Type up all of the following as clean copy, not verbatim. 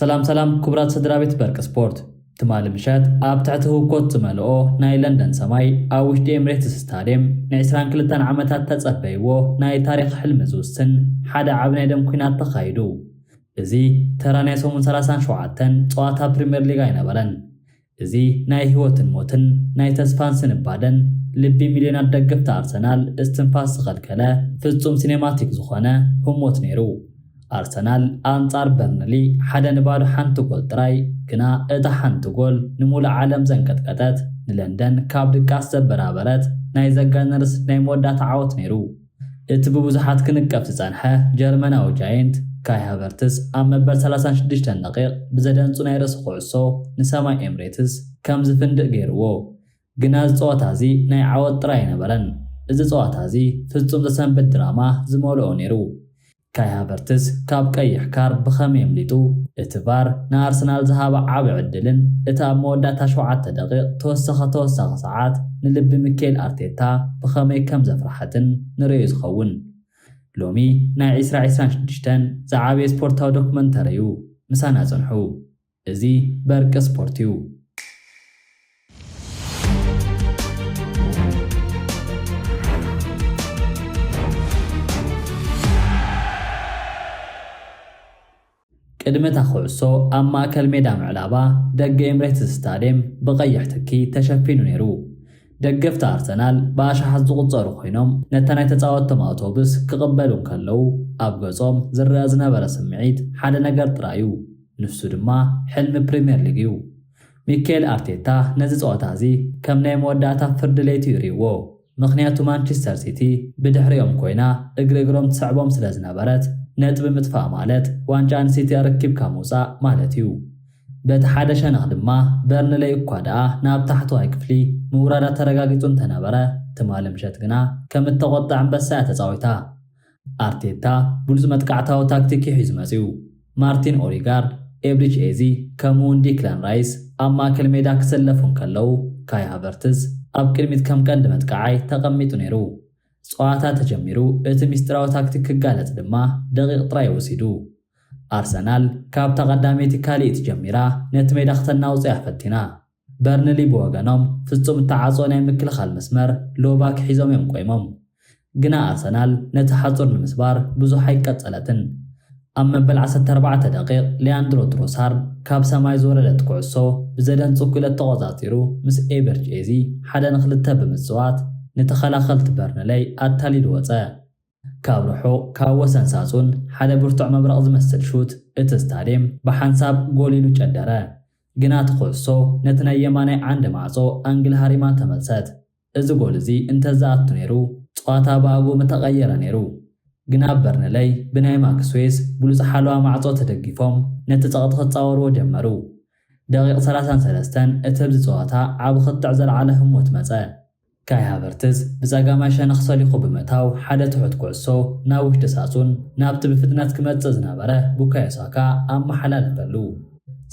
ሰላም ክብራት ስድራቤት በርቅ ስፖርት ትማል ምሸት ኣብ ትሕቲ ህውኮት ዝመልኦ ናይ ለንደን ሰማይ ኣብ ውሽጢ ኤምሬትስ ስታድየም ን22 ዓመታት ተጸበይዎ ናይ ታሪኽ ሕልሚ ዝውስን ሓደ ዓብ ናይ ደም ኩናት ተኻይዱ። እዚ ተራ ናይ 37 ጸዋታ ፕሪምየር ሊግ ኣይነበረን። እዚ ናይ ህይወትን ሞትን ናይ ተስፋን ስንባደን ልቢ ሚልዮናት ደገፍቲ ኣርሰናል እስትንፋስ ዝኸልከለ ፍጹም ሲኔማቲክ ዝኾነ ህሞት ነይሩ። አርሰናል አንጻር በርንሊ ሓደ ንባዶ ሓንቲ ጎል ጥራይ ግና እታ ሓንቲ ጎል ንሙሉእ ዓለም ዘንቀጥቀጠት ንለንደን ካብ ድቃስ ዘበራበረት ናይ ዘጋነርስ ናይ መወዳእታ ዓወት ነይሩ። እቲ ብብዙሓት ክንቀፍ ዝጸንሐ ጀርመናዊ ጃይንት ካይ ሃቨርትስ ኣብ መበል 36 ደቂቕ ብዘደንጹ ናይ ርእሲ ኩዕሶ ንሰማይ ኤምሬትስ ከም ዝፍንድእ ገይርዎ። ግና እዚ ጸወታ እዚ ናይ ዓወት ጥራይ ኣይነበረን። እዚ ጸወታ እዚ ፍጹም ዘሰንብት ድራማ ዝመልኦ ነይሩ። ካይ ሃቨርትስ ካብ ቀይሕ ካር ብኸመይ የምሊጡ እቲ ቫር ንኣርሰናል ዝሃበ ዓብ ዕድልን እቲ ኣብ መወዳእታ 7 ደቂቕ ተወሳኺ ሰዓት ንልቢ ሚኬል ኣርቴታ ብኸመይ ከም ዘፍርሐትን ንርእዩ ዝኸውን። ሎሚ ናይ 2026 ዝዓበየ ስፖርታዊ ዶክመንተሪ እዩ። ምሳና ጽንሑ። እዚ በርቂ ስፖርት እዩ። ቅድመ ታኹዕሶ ኣብ ማእከል ሜዳ ምዕላባ ደገ ኤምሬትስ ስታድየም ብቐይሕ ትኪ ተሸፊኑ ነይሩ። ደገፍቲ ኣርሰናል ብኣሽሓት ዝቑጸሩ ኮይኖም ነታ ናይ ተጻወቶም ኣውቶቡስ ክቕበሉ ከለዉ ኣብ ገጾም ዝረአ ዝነበረ ስምዒት ሓደ ነገር ጥራዩ፣ ንሱ ድማ ሕልሚ ፕሪምየር ሊግ እዩ። ሚኬል ኣርቴታ ነዚ ጸወታ እዚ ከም ናይ መወዳእታ ፍርዲ ለይቲ ይርእይዎ። ምክንያቱ ማንቸስተር ሲቲ ብድሕሪኦም ኮይና እግሮም ትስዕቦም ስለ ዝነበረት ነጥቢ ምጥፋእ ማለት ዋንጫ ንሲቲ ረኪብካ ምውፃእ ማለት እዩ። በቲ ሓደ ሸነኽ ድማ በርንሌይ እኳ ደኣ ናብ ታሕተዋይ ክፍሊ ምውራዳ ተረጋጊጹ እንተነበረ ትማል ምሸት ግና ከም እተቆጣዕ አንበሳ ተጻዊታ። ኣርቴታ ብሉፅ መጥቃዕታዊ ታክቲክ ሒዙ መጺኡ። ማርቲን ኦዴጋርድ፣ ኤብሪች ኤዚ ከምኡውን ዲክላን ራይስ ኣብ ማእከል ሜዳ ክሰለፉን ከለዉ ካይ ሃቨርትስ ኣብ ቅድሚት ከም ቀንዲ መጥቃዓይ ተቐሚጡ ነይሩ። ጸዋታ ተጀሚሩ እቲ ሚስጥራዊ ታክቲክ ክጋለጽ ድማ ደቂቕ ጥራይ ወሲዱ። ኣርሰናል ካብ ተቐዳሚት ካልእቲ ጀሚራ ነቲ ሜዳ ክተናውጽ ፈቲና። በርንሊ ብወገኖም ፍጹም ተዓጽኦ ናይ ምክልኻል መስመር ሎባክ ሒዞም እዮም ቆይሞም። ግና ኣርሰናል ነቲ ሓጹር ንምስባር ብዙሕ ኣይቀጸለትን። ኣብ መበል 14 ደቂቕ ሊያንድሮ ትሮሳርድ ካብ ሰማይ ዝወረደት ኩዕሶ ብዘደንጹ ክለት ተቖጻጺሩ ምስ ኤበርች ኤዚ 1-2 ብምጽዋት ንተኸላኸልቲ በርንሌይ ኣታሊሉ ወፀ። ካብ ርሑቕ ካብ ወሰን ሳጹን ሓደ ብርቱዕ መብረቕ ዝመስል ሹት እቲ ስታድየም ብሓንሳብ ጎል ኢሉ ጨደረ። ግና እቲ ኩዕሶ ነቲ ናይ የማናይ ዓንዲ ማዕጾ ኣንግል ሃሪማ ተመልሰት። እዚ ጎል እዚ እንተዝኣቱ ነይሩ ጸዋታ ብኣግኡ ምተቐየረ ነይሩ። ግና በርንሌይ ብናይ ማክስዌስ ብሉፅ ሓለዋ ማዕጾ ተደጊፎም ነቲ ጸቕጢ ክጻወርዎ ጀመሩ። ደቂቕ 33 እቲ ብዚ ጸዋታ ዓብ ኽጥዕ ዘለዓለ ህሞት መጸ። ካይ ሃቨርትስ ብጸጋማይ ሸነኽ ሰሊኹ ብምእታው ሓደ ትሑት ኩዕሶ ናብ ውሽጢ ሳጹን ናብቲ ብፍጥነት ክመጽእ ዝነበረ ቡካዮ ሳካ ኣመሓላለፈሉ።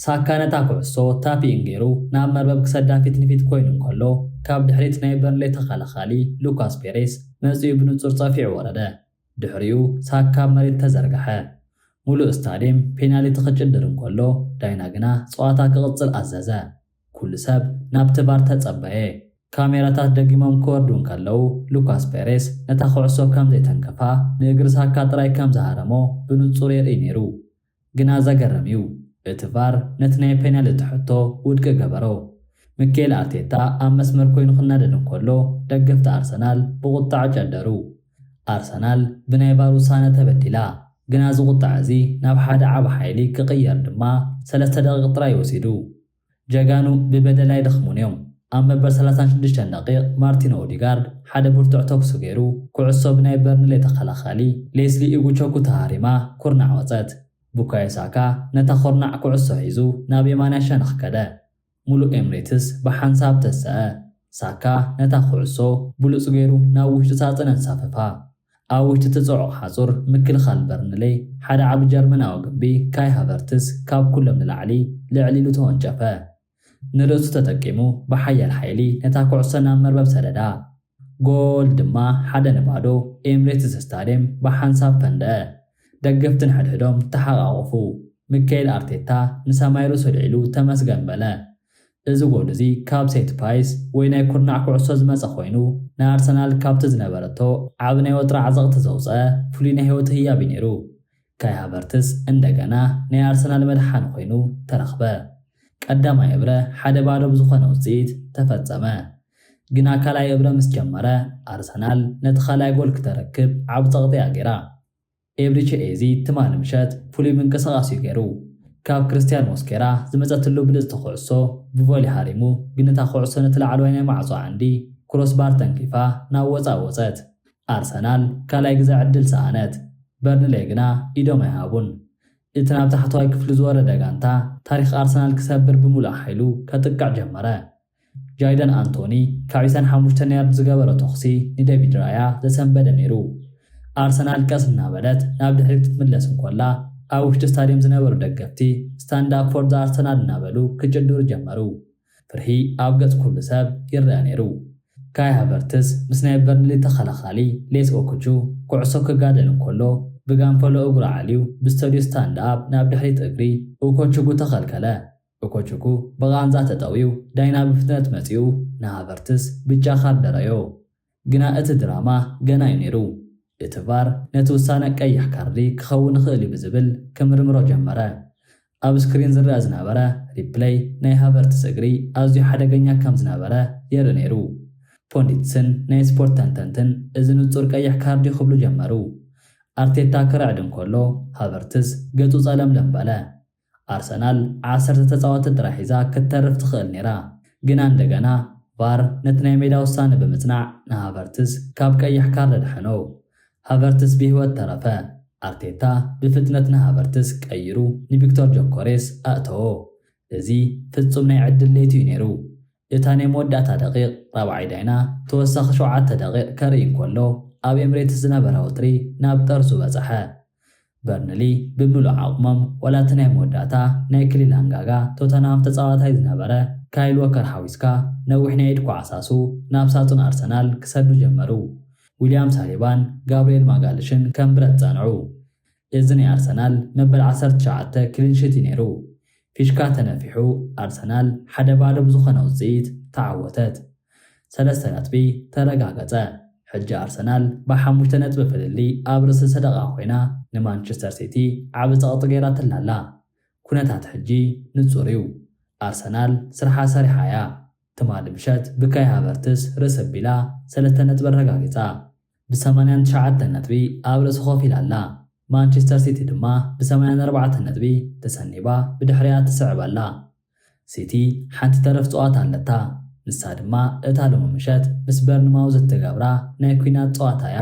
ሳካ ነታ ኩዕሶ ታፒኢን ገይሩ ናብ መርበብ ክሰዳ ፊት ንፊት ኮይኑ እንከሎ ካብ ድሕሪት ናይ በርንሌይ ተኸላኻሊ ሉካስ ፔሬስ መጺኡ ብንጹር ጸፊዑ ወረደ። ድሕሪኡ ሳካ መሬት ተዘርግሐ። ሙሉእ ስታድየም ፔናልቲ ክጭድር እንከሎ ዳይና ግና ጸዋታ ክቕጽል ኣዘዘ። ኩሉ ሰብ ናብቲ ቫር ተጸበየ። ካሜራታት ደጊሞም ክወርዱን ከለዉ ሉካስ ፔሬስ ነታ ኩዕሶ ከም ዘይተንከፋ ንእግሪ ሳካ ጥራይ ከም ዝሃረሞ ብንጹር የርኢ ነይሩ። ግና ዘገርም እዩ፣ እቲ ቫር ነቲ ናይ ፔናልቲ ሕቶ ውድቂ ገበሮ። ሚኬል ኣርቴታ ኣብ መስመር ኮይኑ ክናደድ እንከሎ ደገፍቲ ኣርሰናል ብቁጣዕ ጨደሩ። ኣርሰናል ብናይ ቫር ውሳነ ተበዲላ። ግና እዚ ቁጣዕ እዚ ናብ ሓደ ዓብ ሓይሊ ክቕየር ድማ 3 ደቂቕ ጥራይ ወሲዱ። ጀጋኑ ብበደላይ ደኽሙን እዮም። ኣብ መበል 36 ደቂቕ ማርቲን ኦዴጋርድ ሓደ ብርቱዕ ተኩሱ ገይሩ ኩዕሶ ብናይ በርንሌይ ተኸላኻሊ ሌስሊ ኢጉቾኩ ተሃሪማ ኩርናዕ ወፀት። ቡካዮ ሳካ ነታ ኩርናዕ ኩዕሶ ሒዙ ናብ የማናይ ሸነኽ ከደ። ሙሉእ ኤምሬትስ ብሓንሳብ ተስአ። ሳካ ነታ ኩዕሶ ብሉፅ ገይሩ ናብ ውሽጢ ሳጽን አንሳፈፋ። ኣብ ውሽጢ ትጽዑቕ ሓጹር ምክልኻል በርንሌይ ሓደ ዓብ ጀርመናዊ ግቢ ካይ ሃቨርትስ ካብ ኩሎም ንላዕሊ ልዕሊሉ ተወንጨፈ። ንርእሱ ተጠቂሙ ብሓያል ሓይሊ ነታ ኩዕሶ ናብ መርበብ ሰደዳ። ጎል ድማ 1-0 ኤምሬትስ ስታድየም ብሓንሳብ ፈንደአ። ደገፍትን ሕድሕዶም ተሓቃቐፉ። ሚካኤል አርቴታ ንሰማይ ርእሱ ልዒሉ ተመስገን በለ። እዚ ጎል እዚ ካብ ሴት ፓይስ ወይ ናይ ኩርናዕ ኩዕሶ ዝመፀ ኮይኑ ንኣርሰናል ካብቲ ዝነበረቶ ዓብ ናይ ወጥራ ዓዘቕቲ ዘውፅአ ፍሉይ ናይ ህይወት ህያብ ነይሩ። ካይ ሃቨርትስ እንደገና ናይ ኣርሰናል መድሓኒ ኮይኑ ተረኽበ። ቀዳማይ እብረ 1-0 ብዝኾነ ውፅኢት ተፈጸመ። ግና ካልኣይ እብረ ምስ ጀመረ ኣርሰናል ነቲ ካልኣይ ጎል ክተረክብ ዓብ ፀቕጢያ ገይራ። ኤብሪቺ ኤዚ ትማል ምሸት ፍሉይ ምንቅስቓስ እዩ ገይሩ። ካብ ክርስቲያን ሞስኬራ ዝመፀትሉ ብልፅቲ ኩዕሶ ብቮሊ ሃሪሙ ግንታ ኩዕሶ ነቲ ላዕለዋይ ናይ ማዕጾ ዓንዲ ክሮስባር ተንኪፋ ናብ ወፃእ ወፀት። ኣርሰናል ካልኣይ ግዜ ዕድል ሰኣነት። በርንሌይ ግና ኢዶም ኣይሃቡን። እቲ ናብ ታሕተዋይ ክፍሊ ዝወረደ ጋንታ ታሪክ ኣርሰናል ክሰብር ብምሉእ ሓይሉ ከጥቅዕ ጀመረ። ጃይደን ኣንቶኒ ካብ 25 ያርድ ዝገበረ ተኽሲ ንዴቪድ ራያ ዘሰንበደ ነይሩ። ኣርሰናል ቀስ እናበለት ናብ ድሕሪት ክትምለስ እንኮላ ኣብ ውሽጢ ስታድየም ዝነበሩ ደገፍቲ ስታንድ ኣፕ ፎር ዘ ኣርሰናል እናበሉ ክጭድሩ ጀመሩ። ፍርሒ ኣብ ገጽ ኩሉ ሰብ ይርአ ነይሩ። ካይ ሃቨርትስ ምስ ናይ በርንሊ ተኸላኻሊ ሌስ ኦኩቹ ኩዕሶ ክጋደል እንከሎ ብጋንፈሎ እግሩ ዓልዩ ብስተድዩ ስታንድ ኣፕ ናብ ድሕሪት እግሪ ኦኮቹጉ ተኸልከለ። ኦኮቹጉ ብቓንዛ ተጠውዩ ዳይና ብፍጥነት መጺኡ ንሃቨርትስ ብጫ ካርድ ደረዮ። ግና እቲ ድራማ ገና እዩ ነይሩ። እቲ ቫር ነቲ ውሳነ ቀይሕ ካርዲ ክኸውን ይኽእል እዩ ብዝብል ክምርምሮ ጀመረ። ኣብ ስክሪን ዝርአ ዝነበረ ሪፕሌይ ናይ ሃቨርትስ እግሪ ኣዝዩ ሓደገኛ ከም ዝነበረ የርኢ ነይሩ። ፖንዲትስን ናይ ስፖርት ተንተንትን እዚ ንጹር ቀይሕ ካርዲ ክብሉ ጀመሩ። ኣርቴታ ክረዕድ እንከሎ ሃቨርትስ ገጹ ጸለምለም በለ። ኣርሰናል 10 ተጻዋቲ ጥራሕ ሒዛ ክትተርፍ ትኽእል ነይራ። ግና እንደገና ቫር ነቲ ናይ ሜዳ ውሳነ ብምጽናዕ ንሃቨርትስ ካብ ቀይሕ ካርድ ድሕኖ። ሃቨርትስ ብህይወት ተረፈ። ኣርቴታ ብፍጥነት ንሃቨርትስ ቀይሩ ንቪክቶር ጆኮሬስ ኣእተዎ። እዚ ፍጹም ናይ ዕድል ለይቲ እዩ ነይሩ። እታ ናይ መወዳእታ ደቂቕ 4 ዳይና ተወሳኺ 7 ደቂቕ ከርኢ እንከሎ ኣብ ኤምሬትስ ዝነበረ ውጥሪ ናብ ጠርሱ በጽሐ። በርንሊ ብምሉእ ዓቕሞም ወላቲ ናይ መወዳእታ ናይ ክሊላንጋጋ ቶተንሃም ተጻዋታይ ዝነበረ ካይል ወከር ሓዊስካ ነዊሕ ናይ ኢድ ኳዕሳሱ ናብ ሳጹን ኣርሰናል ክሰዱ ጀመሩ። ዊልያም ሳሊባን ጋብርኤል ማጋልሽን ከም ብረት ጸንዑ። እዚ ናይ ኣርሰናል መበል 19 ክሊንሺት ነይሩ። ፊሽካ ተነፊሑ ኣርሰናል 1-0 ብዝኾነ ውፅኢት ተዓወተት። 3 ነጥቢ ተረጋገጸ። ሕጂ ኣርሰናል ብ5 ነጥቢ ፍልሊ ኣብ ርእሲ ሰደቓ ኮይና ንማንቸስተር ሲቲ ዓብ ፀቕጢ ገይራ ትላላ። ኩነታት ሕጂ ንጹር እዩ። ኣርሰናል ስርሓ ሰሪሓ እያ። ትማሊ ምሸት ብካይ ሃቨርትስ ርእሲ ኣቢላ 3 ነጥቢ ረጋጊጻ ብ89 ነጥቢ ኣብ ርእሲ ኮፍ ኢላ። ማንቸስተር ሲቲ ድማ ብ84 ነጥቢ ተሰኒባ ብድሕሪያ ትስዕበላ። ሲቲ ሓንቲ ተረፍ ፀዋታ ኣለታ። ንሳ ድማ እታ ሎሚ ምሸት ምስ በርንማውዝ እትገብራ ናይ ኩናት ፀዋታ እያ።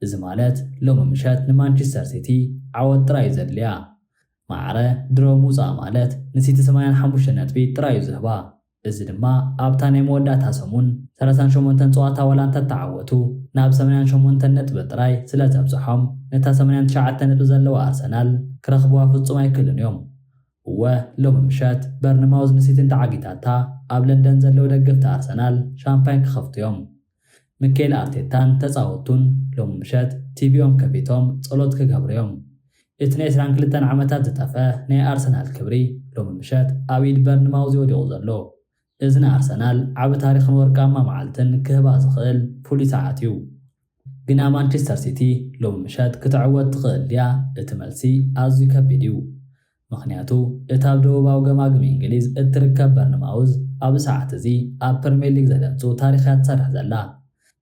እዚ ማለት ሎሚ ምሸት ንማንቸስተር ሲቲ ዓወት ጥራይ ዘድልያ። ማዕረ ድሮ ምውፃእ ማለት ንሲቲ 85 ነጥቢ ጥራይ ዝህባ። እዚ ድማ ኣብታ ናይ መወዳእታ ሰሙን 38 ፀዋታ ዋላ እንተተዓወቱ ናብ 88 ነጥቢ ጥራይ ስለ ዘብፅሖም ነታ 89 ነጥቢ ዘለዋ ኣርሰናል ክረኽብዋ ፍጹም ኣይክእሉን እዮም። እወ ሎሚ ምሸት በርንማውዝ ንሲቲ እንተዓጊታታ ኣብ ለንደን ዘለው ደገፍቲ ኣርሰናል ሻምፓይን ክኸፍቱ እዮም። ሚካኤል ኣርቴታን ተጻወቱን ሎሚ ምሸት ቲቪኦም ከፊቶም ጸሎት ክገብሩ እዮም። እቲ ናይ 22 ዓመታት ዝጠፈ ናይ ኣርሰናል ክብሪ ሎሚ ምሸት ኣብ ኢድ በርንማውዝ ይወዲቑ ዘሎ። እዚ ንኣርሰናል ዓብ ታሪኽን ወርቃማ መዓልትን ክህባ ዝኽእል ፍሉይ ሰዓት እዩ። ግና ማንቸስተር ሲቲ ሎሚ ምሸት ክትዕወት ትኽእል ድያ? እቲ መልሲ ኣዝዩ ከቢድ እዩ። ምክንያቱ እታ ኣብ ደቡባዊ ገማግም እንግሊዝ እትርከብ በርንማውዝ ኣብ ሰዓት እዚ ኣብ ፕሪምየር ሊግ ዘደምፁ ታሪኽያ ትሰርሕ ዘላ።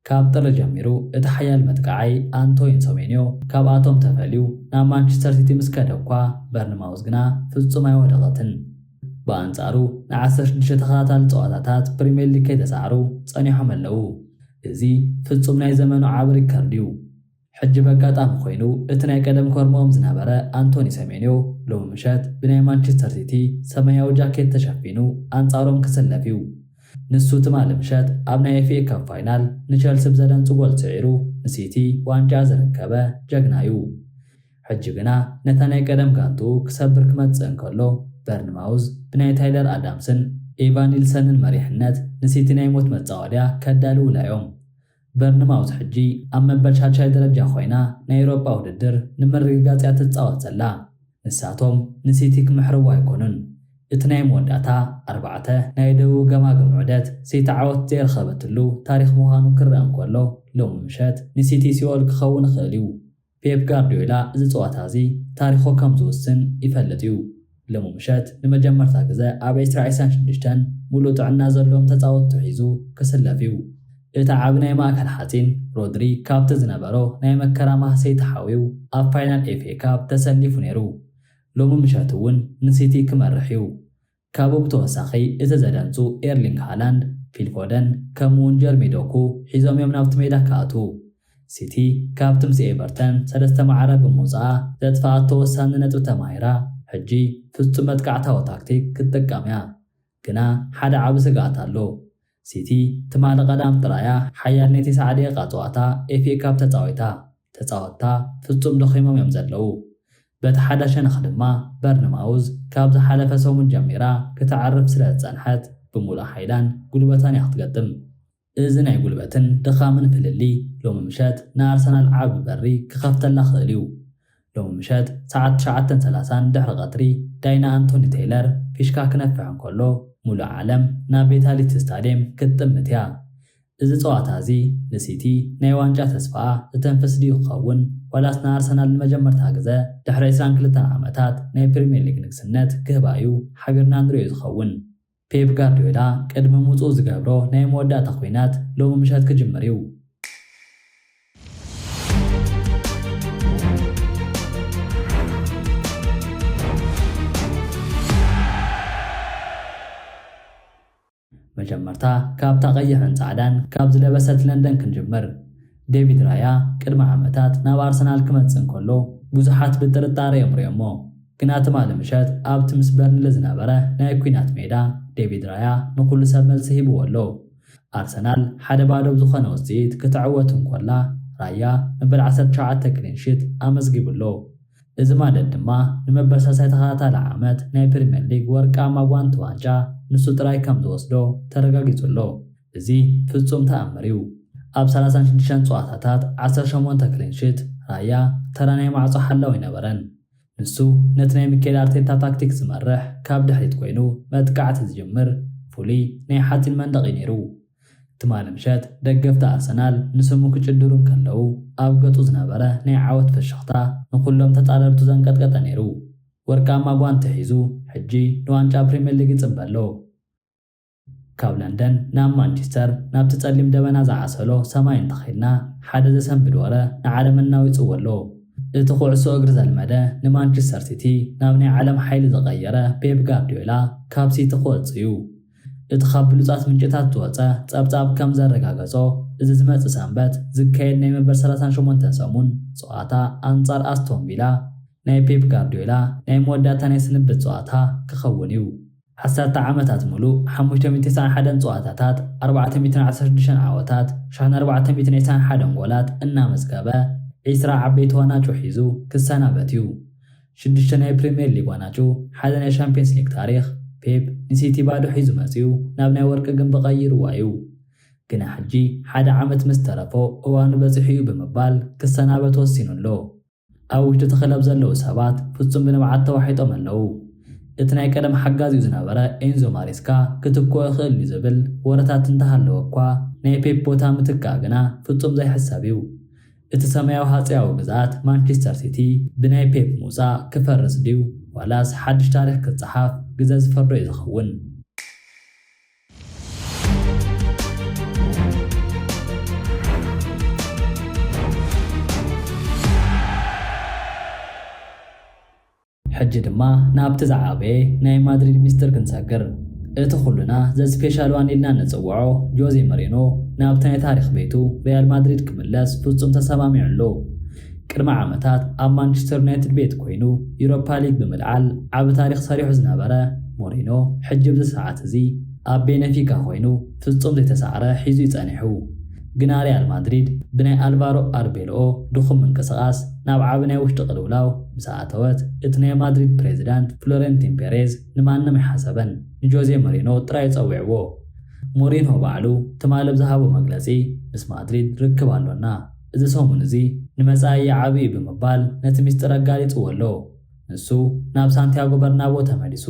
ካብ ጥሪ ጀሚሩ እቲ ሓያል መጥቃዓይ አንቶይን ሶሜንዮ ካብኣቶም ተፈልዩ ናብ ማንቸስተር ሲቲ ምስ ከደ እኳ በርንማውዝ ግና ፍጹም ኣይወደቐትን። ብኣንጻሩ ን16 ተኸታታሊ ፀዋታታት ፕሪምየር ሊግ ከይተሳዕሩ ጸኒሖም ኣለዉ። እዚ ፍጹም ናይ ዘመኑ ዓብ ሪከርድ እዩ። ሕጂ በጋጣሚ ኮይኑ እቲ ናይ ቀደም ኮርሞኦም ዝነበረ አንቶኒ ሶሜንዮ ሎሚ ምሸት ብናይ ማንቸስተር ሲቲ ሰማያዊ ጃኬት ተሸፊኑ ኣንጻሮም ክሰለፍ እዩ። ንሱ ትማሊ ምሸት ኣብ ናይ ኤፍኤ ካፕ ፋይናል ንቸልሲ ብዘደንጹ ጎል ስዒሩ ንሲቲ ዋንጫ ዝረከበ ጀግና እዩ። ሕጂ ግና ነታ ናይ ቀደም ጋንቱ ክሰብር ክመጽእ እንከሎ በርንማውዝ ብናይ ታይለር ኣዳምስን ኤቫን ኒልሰንን መሪሕነት ንሲቲ ናይ ሞት መጻወድያ ከዳልው እዮም። በርንማውዝ ሕጂ ኣብ መበል 6 ደረጃ ኮይና ናይ ኤውሮጳ ውድድር ንምርግጋጽያ ትጻወት ዘላ። ንሳቶም ንሲቲ ክምሕርዎ ኣይኮኑን። እቲ ናይ መወዳእታ 4 ናይ ደቡብ ገማግም ዑደት ሲቲ ዓወት ዘይረኸበትሉ ታሪክ ምዃኑ ክረአ እንከሎ ሎሚ ምሸት ንሲቲ ሲኦል ክኸውን ይኽእል እዩ። ፔፕ ጋርዲዮላ እዚ ፀዋታ እዚ ታሪኹ ከም ዝውስን ይፈልጥ እዩ። ሎሚ ምሸት ንመጀመርታ ግዜ ኣብ 2026 ሙሉእ ጥዕና ዘለዎም ተፃወትቲ ሒዙ ክስለፍ እዩ። እቲ ዓብ ናይ ማእከል ሓፂን ሮድሪ ካብቲ ዝነበሮ ናይ መከራ ማህሰይ ተሓዊው ኣብ ፋይናል ኤፍኤ ካፕ ተሰሊፉ ነይሩ። ሎሚ ምሸት እውን ንሲቲ ክመርሕ እዩ። ካብኡ ብተወሳኺ እቲ ዘደንፁ ኤርሊንግ ሃላንድ፣ ፊል ፎደን ከምኡውን ጀርሚ ዶኩ ሒዞም እዮም ናብቲ ሜዳ ክኣትዉ። ሲቲ ካብቲ ምስ ኤቨርተን 3 ማዕረ ብምውፃኣ ዘጥፍኣት ተወሳኒ ነጥቢ ተማሂራ ሕጂ ፍጹም መጥቃዕታዊ ታክቲክ ክትጥቀም እያ። ግና ሓደ ዓብ ስጋኣት ኣሎ። ሲቲ ትማሊ ቀዳም ጥራያ ሓያል ናይ 90 ደቂቓ ፀዋታ ኤፍኤ ካፕ ተፃወታ ፍጹም ደኺሞም እዮም ዘለዉ። በቲ ሓደ ሸነኽ ድማ በርንማውዝ ካብ ዝሓለፈ ሰሙን ጀሚራ ክትዓርፍ ስለ ዝፀንሐት ብምሉእ ሓይላን ጉልበታን እያ ክትገጥም። እዚ ናይ ጉልበትን ድኻምን ፍልሊ ሎሚ ምሸት ንኣርሰናል ዓብ በሪ ክኸፍተላ ክኽእል እዩ። ሎሚ ምሸት ሰዓት 9:30 ድሕሪ ቀትሪ ዳይና አንቶኒ ቴይለር ፊሽካ ክነፍሕ እንከሎ ሙሉእ ዓለም ናብ ቪታሊቲ ስታድየም ክትጥምት እያ። እዚ ፀዋታ እዚ ንሲቲ ናይ ዋንጫ ተስፋ ዝተንፈስ ድዩ ክኸውን ዋላስ ንኣርሰናል ንመጀመርታ ግዜ ድሕሪ 22 ዓመታት ናይ ፕሪምየር ሊግ ንግስነት ክህባ እዩ ሓቢርና ንሪኦ ዝኸውን። ፔፕ ጋርዲዮላ ቅድሚ ምውፁእ ዝገብሮ ናይ መወዳእታ ኩናት ሎሚ ምሸት ክጅምር እዩ። መጀመርታ ካብታ ቀይሕን ጻዕዳን ካብ ዝለበሰት ለንደን ክንጅምር። ዴቪድ ራያ ቅድሚ ዓመታት ናብ ኣርሰናል ክመጽእ እንከሎ ብዙሓት ብጥርጣረ የምርዮሞ። ግና ትማሊ ምሸት ኣብቲ ምስ በርንሊ ዝነበረ ናይ ኩናት ሜዳ ዴቪድ ራያ ንኩሉ ሰብ መልሲ ሂብዎ ኣሎ። ኣርሰናል 1-0 ዝኾነ ውፅኢት ክትዕወት እንከላ ራያ መበል 19 ክሊንሺት ኣመዝጊቡሎ። እዚ ማለት ድማ ንመበሳሳይ ተኸታታሊ ዓመት ናይ ፕሪምየር ሊግ ወርቃማ ጓንቲ ዋንጫ ንሱ ጥራይ ከም ዝወስዶ ተረጋጊጹሎ። እዚ ፍጹም ተኣምር እዩ። ኣብ 36 ፀዋታታት 18 ክሊንሺት ራያ ተራ ናይ ማዕጾ ሓላዊ ነበረን። ንሱ ነቲ ናይ ሚኬል ኣርቴታ ታክቲክ ዝመርሕ ካብ ድሕሪት ኮይኑ መጥቃዕቲ ዝጅምር ፍሉይ ናይ ሓፂን መንደቂ ነይሩ። ትማሊ ምሸት ደገፍቲ ኣርሰናል ንስሙ ክጭድሩ ከለዉ ኣብ ገጹ ዝነበረ ናይ ዓወት ፍሽኽታ ንኩሎም ተጻረርቱ ዘንቀጥቀጠ ነይሩ። ወርቃማ ጓንቲ ሒዙ ሕጂ ንዋንጫ ፕሪምየር ሊግ ይጽበሎ። ካብ ለንደን ናብ ማንቸስተር ናብቲ ጸሊም ደበና ዝዓሰሎ ሰማይ እንተኺልና ሓደ ዘሰንብድ ወረ ንዓለምናዊ ይጽወሎ። እቲ ኩዕሶ እግሪ ዘልመደ ንማንቸስተር ሲቲ ናብ ናይ ዓለም ሓይሊ ዝቐየረ ፔፕ ጋርዲዮላ ካብ ሲቲ ክወፅእ እዩ። እቲ ካብ ብሉፃት ምንጭታት ዝወፀ ጸብጻብ ከም ዘረጋገጾ እዚ ዝመጽእ ሰንበት ዝካየድ ናይ መበል 38 ሰሙን ፀዋታ ኣንጻር ኣስቶን ቪላ ናይ ፔፕ ጋርዲዮላ ናይ መወዳእታ ናይ ስንብት ፀዋታ ክኸውን እዩ። 10 ዓመታት ሙሉእ 591 ፀዋታታት 416 ዓወታት 491 ጎላት እናመዝገበ 20 ዓበይቲ ዋናጩ ሒዙ ክሰናበት እዩ። 6 ናይ ፕሪምየር ሊግ ዋናጩ፣ 1 ናይ ሻምፒየንስ ሊግ ታሪኽ ፔፕ ንሲቲ ባዶ ሒዙ መፅኡ ናብ ናይ ወርቂ ግንቢ ቀይርዋ እዩ። ግና ሕጂ 1 ዓመት ምስ ተረፎ እዋኑ በፂሑ እዩ ብምባል ክሰናበት ወሲኑሎ። ኣብ ውሽጢ እቲ ክለብ ዘለዉ ሰባት ፍጹም ብንብዓት ተዋሒጦም ኣለዉ። እቲ ናይ ቀደም ሓጋዚኡ ዝነበረ ኤንዞ ማሬስካ ክትኮ ይኽእል እዩ ዝብል ወረታት እንተሃለወ እኳ ናይ ፔፕ ቦታ ምትካእ ግና ፍጹም ዘይሕሰብ እዩ። እቲ ሰማያዊ ሃፀያዊ ግዛት ማንቸስተር ሲቲ ብናይ ፔፕ ምውፃእ ክፈርስ ድዩ ዋላስ ሓድሽ ታሪክ ክፀሓፍ ግዜ ዝፈርዶ እዩ ዝኸውን። ሕጂ ድማ ናብቲ ዝዓበየ ናይ ማድሪድ ሚስጥር ክንሰግር። እቲ ኩሉና ዘስፔሻል ዋን ኢልና ንፅውዖ ጆዜ ሞሪኖ ናብቲ ናይ ታሪክ ቤቱ ሪያል ማድሪድ ክምለስ ፍጹም ተሰማሚዑ ኣሎ። ቅድሚ ዓመታት ኣብ ማንቸስተር ዩናይትድ ቤት ኮይኑ ዩሮፓ ሊግ ብምልዓል ዓብ ታሪክ ሰሪሑ ዝነበረ ሞሪኖ ሕጂ ብዚ ሰዓት እዚ ኣብ ቤነፊካ ኮይኑ ፍጹም ዘይተሰዓረ ሒዙ ይጸኒሑ። ግና ሪያል ማድሪድ ብናይ ኣልቫሮ ኣርቤሎኦ ድኹም ምንቅስቓስ ናብ ዓብ ናይ ውሽጢ ቅልውላው ብሰዓተወት እቲ ናይ ማድሪድ ፕሬዚዳንት ፍሎሬንቲን ፔሬዝ ንማንም ይሓሰበን ንጆዜ ሞሪኖ ጥራይ ፀዊዕዎ። ሞሪኖ ባዕሉ ትማሊ ብዝሃቦ መግለጺ ምስ ማድሪድ ርክብ ኣሎና እዚ ሰሙን እዚ ንመጻኢ ዓብዪ ብምባል ነቲ ሚስጥር ኣጋሊጽዎ ኣሎ። ንሱ ናብ ሳንቲያጎ በርናቦ ተመሊሱ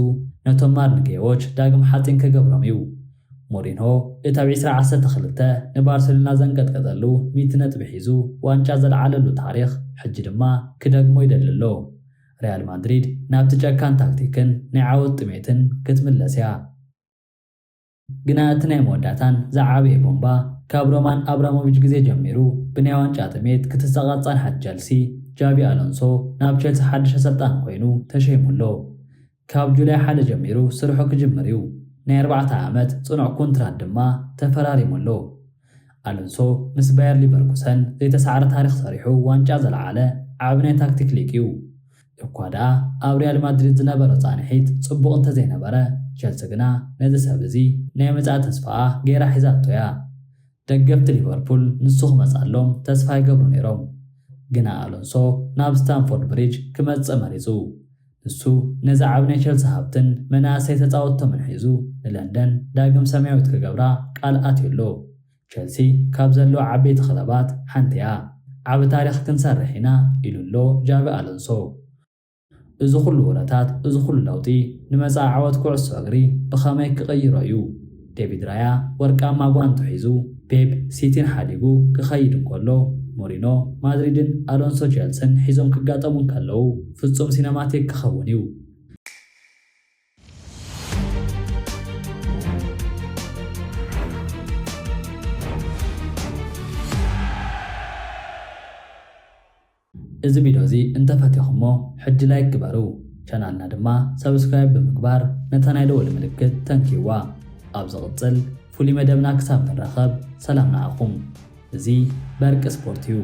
ነቶም ማርንጌዎች ዳግም ሓጢን ክገብሮም እዩ። ሞሪንሆ እቲ ኣብ 2012 ንባርሴሎና ዘንቀጥቀጠሉ 100 ነጥቢ ሒዙ ዋንጫ ዘለዓለሉ ታሪኽ ሕጂ ድማ ክደግሞ ይደሊ ኣሎ። ሪያል ማድሪድ ናብቲ ጨካን ታክቲክን ናይ ዓወት ጥሜትን ክትምለስ እያ። ግና እቲ ናይ መወዳእታን ዝዓበየ ቦምባ ካብ ሮማን አብራሞቪች ግዜ ጀሚሩ ብናይ ዋንጫ ጥሜት ክትሰቓፀን ሓት ቸልሲ ጃቢ አሎንሶ ናብ ቸልሲ ሓድሽ ኣሰልጣኒ ኮይኑ ተሸይሙሎ። ካብ ጁላይ 1 ጀሚሩ ስርሑ ክጅምር እዩ። ናይ 4 ዓመት ጽኑዕ ኮንትራት ድማ ተፈራሪሙሎ። አሎንሶ ምስ ባየር ሊቨርኩሰን ዘይተሰዓረ ታሪኽ ሰሪሑ ዋንጫ ዘለዓለ ዓብ ናይ ታክቲክ ሊቅ እዩ። እኳ ደኣ ኣብ ሪያል ማድሪድ ዝነበረ ጻንሒት ጽቡቕ እንተዘይነበረ ቸልሲ ግና ነዚ ሰብ እዚ ናይ መጻኢ ተስፋ ገይራ ሒዛቶ እያ። ደገፍቲ ሊቨርፑል ንሱ ክመጻሎም ተስፋ ይገብሩ ነይሮም። ግና አሎንሶ ናብ ስታንፎርድ ብሪጅ ክመጽእ መሪጹ። ንሱ ነዚ ዓብ ናይ ቸልሲ ሃብትን መናእሰይ ተጻወቶምን ሒዙ ንለንደን ዳግም ሰማያዊት ክገብራ ቃል ኣትዩሎ። ቸልሲ ካብ ዘለዎ ዓበይቲ ክለባት ሓንቲ እያ። ዓብ ታሪኽ ክንሰርሕ ኢና ኢሉሎ ጃቢ አሎንሶ። እዚ ኩሉ ውረታት እዚ ኩሉ ለውጢ ንመጻኢ ዓወት ኩዕሶ እግሪ ብኸመይ ክቕይሮ እዩ? ዴቪድ ራያ ወርቃማ ጓንቱ ሒዙ ፔፕ ሲቲን ሓዲጉ ክኸይድ እንከሎ ሞሪኖ ማድሪድን አሎንሶ ቸልሲን ሒዞም ክጋጠሙ ከለዉ ፍጹም ሲነማቲክ ክኸውን እዩ። እዚ ቪድዮ እዚ እንተፈቲኹሞ ሕጂ ላይክ ግበሩ። ቻናልና ድማ ሰብስክራይብ ብምግባር ነታ ናይ ደወል ምልክት ተንኪዋ። ኣብ ዝቕጽል ፍሉይ መደብና ክሳብ ንራኸብ ሰላም ንዓኹም። እዚ በርቂ ስፖርት እዩ።